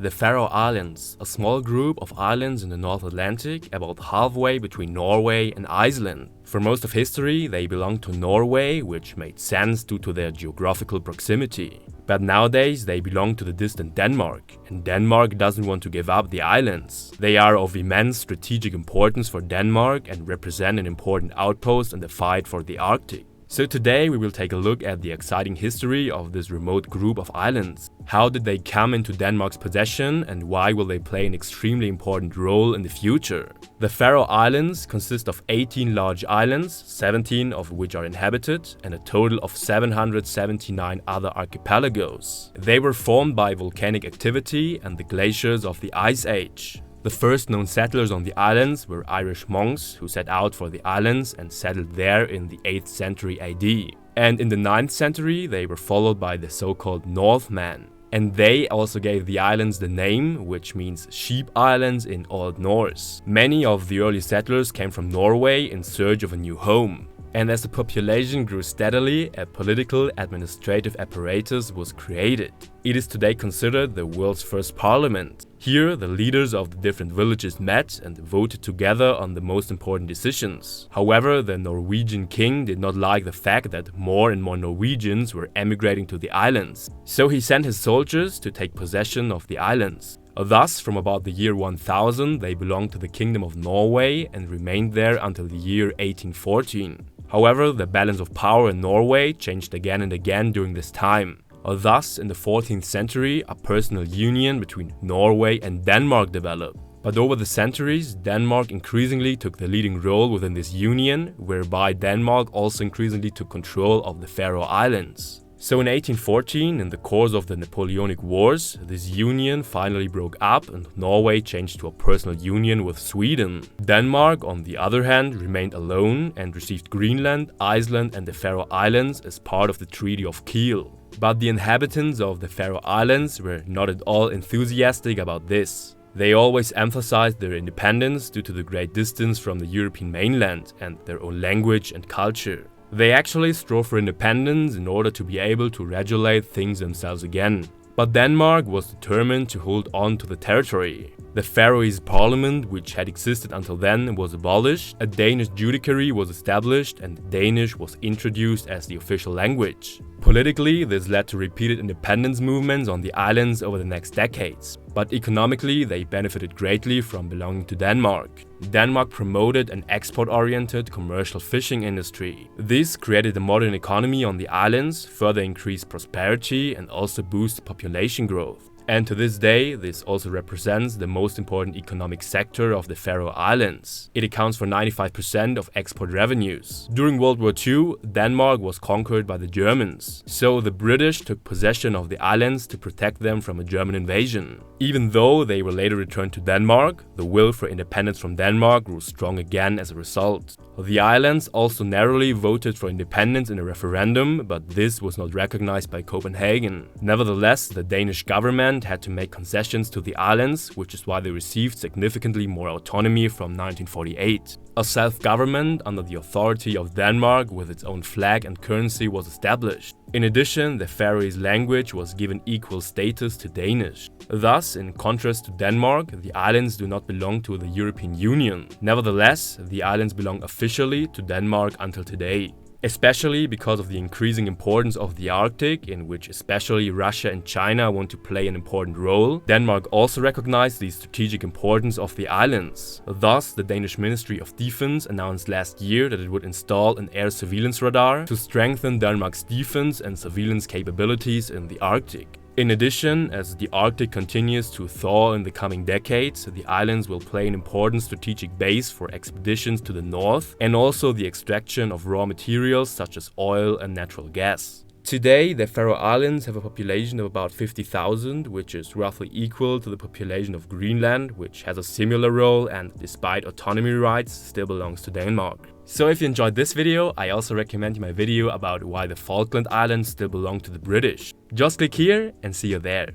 The Faroe Islands, a small group of islands in the North Atlantic, about halfway between Norway and Iceland. For most of history, they belonged to Norway, which made sense due to their geographical proximity. But nowadays, they belong to the distant Denmark, and Denmark doesn't want to give up the islands. They are of immense strategic importance for Denmark and represent an important outpost in the fight for the Arctic. So today we will take a look at the exciting history of this remote group of islands. How did they come into Denmark's possession and why will they play an extremely important role in the future? The Faroe Islands consist of 18 large islands, 17 of which are inhabited, and a total of 779 other archipelagos. They were formed by volcanic activity and the glaciers of the Ice Age. The first known settlers on the islands were Irish monks who set out for the islands and settled there in the 8th century AD. And in the 9th century they were followed by the so-called Northmen. And they also gave the islands the name, which means Sheep Islands in Old Norse. Many of the early settlers came from Norway in search of a new home. And as the population grew steadily, a political administrative apparatus was created. It is today considered the world's first parliament. Here, the leaders of the different villages met and voted together on the most important decisions. However, the Norwegian king did not like the fact that more and more Norwegians were emigrating to the islands. So he sent his soldiers to take possession of the islands. Thus, from about the year 1000, they belonged to the Kingdom of Norway and remained there until the year 1814. However, the balance of power in Norway changed again and again during this time. Thus, in the 14th century, a personal union between Norway and Denmark developed. But over the centuries, Denmark increasingly took the leading role within this union, whereby Denmark also increasingly took control of the Faroe Islands. So in 1814, in the course of the Napoleonic Wars, this union finally broke up and Norway changed to a personal union with Sweden. Denmark, on the other hand, remained alone and received Greenland, Iceland and the Faroe Islands as part of the Treaty of Kiel. But the inhabitants of the Faroe Islands were not at all enthusiastic about this. They always emphasized their independence due to the great distance from the European mainland and their own language and culture. They actually strove for independence in order to be able to regulate things themselves again. But Denmark was determined to hold on to the territory. The Faroese parliament, which had existed until then, was abolished, a Danish judiciary was established and Danish was introduced as the official language. Politically, this led to repeated independence movements on the islands over the next decades. But economically, they benefited greatly from belonging to Denmark. Denmark promoted an export-oriented commercial fishing industry. This created a modern economy on the islands, further increased prosperity and also boosted population growth. And to this day, this also represents the most important economic sector of the Faroe Islands. It accounts for 95% of export revenues. During World War II, Denmark was conquered by the Germans. So the British took possession of the islands to protect them from a German invasion. Even though they were later returned to Denmark, the will for independence from Denmark grew strong again as a result. The islands also narrowly voted for independence in a referendum, but this was not recognized by Copenhagen. Nevertheless, the Danish government had to make concessions to the islands, which is why they received significantly more autonomy from 1948. A self-government under the authority of Denmark with its own flag and currency was established. In addition, the Faroese language was given equal status to Danish. Thus, in contrast to Denmark, the islands do not belong to the European Union. Nevertheless, the islands belong officially to Denmark until today. Especially because of the increasing importance of the Arctic, in which especially Russia and China want to play an important role, Denmark also recognized the strategic importance of the islands. Thus, the Danish Ministry of Defense announced last year that it would install an air surveillance radar to strengthen Denmark's defense and surveillance capabilities in the Arctic. In addition, as the Arctic continues to thaw in the coming decades, the islands will play an important strategic base for expeditions to the north and also the extraction of raw materials such as oil and natural gas. Today, the Faroe Islands have a population of about 50,000, which is roughly equal to the population of Greenland, which has a similar role and, despite autonomy rights, still belongs to Denmark. So if you enjoyed this video, I also recommend you my video about why the Falkland Islands still belong to the British. Just click here and see you there.